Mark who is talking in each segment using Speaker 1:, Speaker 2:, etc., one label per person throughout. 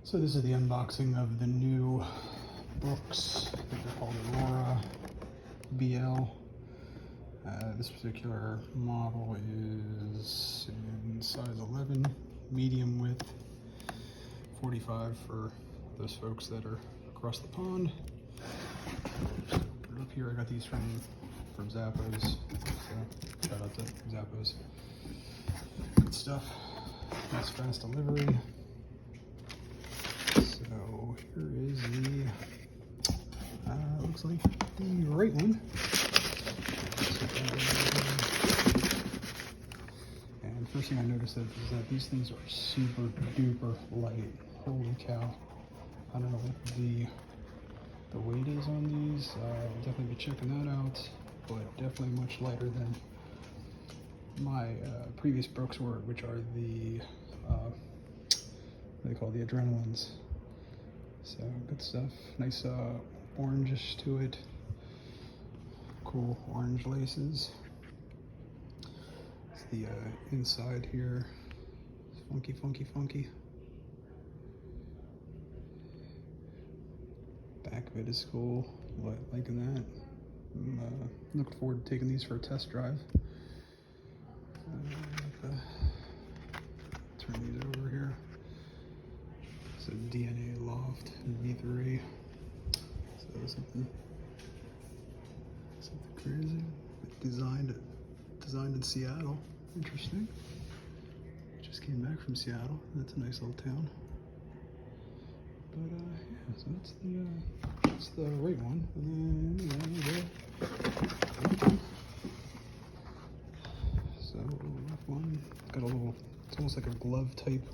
Speaker 1: So this is the unboxing of the new books. I think they're called Aurora BL. This particular model is in size 11, medium width, 45 for those folks that are across the pond. Just open it up here. I got these from Zappos. So shout out to Zappos. Good stuff. Nice fast delivery. So here is the, looks like the right one. And first thing I noticed is that these things are super duper light. Holy cow. I don't know what the weight is on these. I'll definitely be checking that out, but definitely much lighter than my previous books were, which are the, what they call the adrenalines. So good stuff. Nice orangish to it. Cool orange laces. It's the inside here. It's funky, funky, funky. Back of it is cool. Liking that. I'm looking forward to taking these for a test drive. Turn these over here. It's a DNA Loft V3. So something crazy. Designed in Seattle. Interesting. Just came back from Seattle. That's a nice little town. But yeah, so that's the right one. And then so left one got a little. It's almost like a glove type.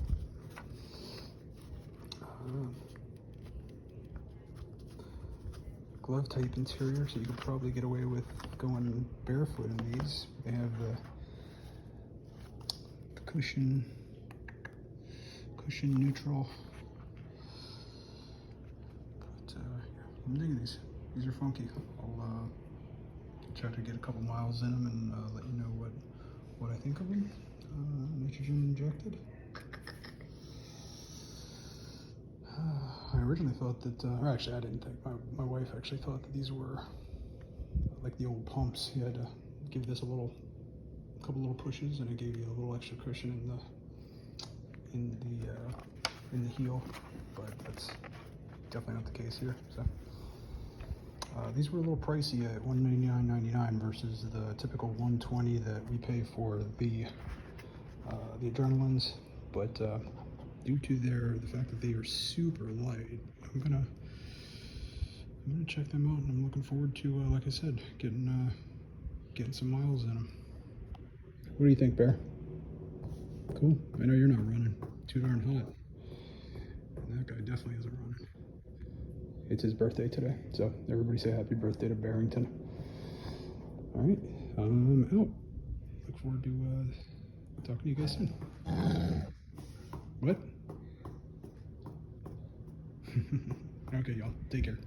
Speaker 1: Glove type interior, so you could probably get away with going barefoot in these. They have the cushion neutral. But I'm digging these. These are funky. I'll try to get a couple miles in them and let you know what I think of them. Nitrogen injected. I originally thought that, or actually I didn't think, my wife actually thought that these were like the old pumps. You had to give this a couple little pushes and it gave you a little extra cushion in the heel, but that's definitely not the case here. So these were a little pricey at $199.99 versus the typical $120 that we pay for the adrenalines, but due to the fact that they are super light, I'm gonna check them out, and I'm looking forward to, like I said, getting some miles in them. What do you think, Bear? Cool. I know you're not running. Too darn hot. And that guy definitely isn't running. It's his birthday today, so everybody say happy birthday to Barrington. All right, I'm out. Look forward to talking to you guys soon. What? Okay, y'all. Take care.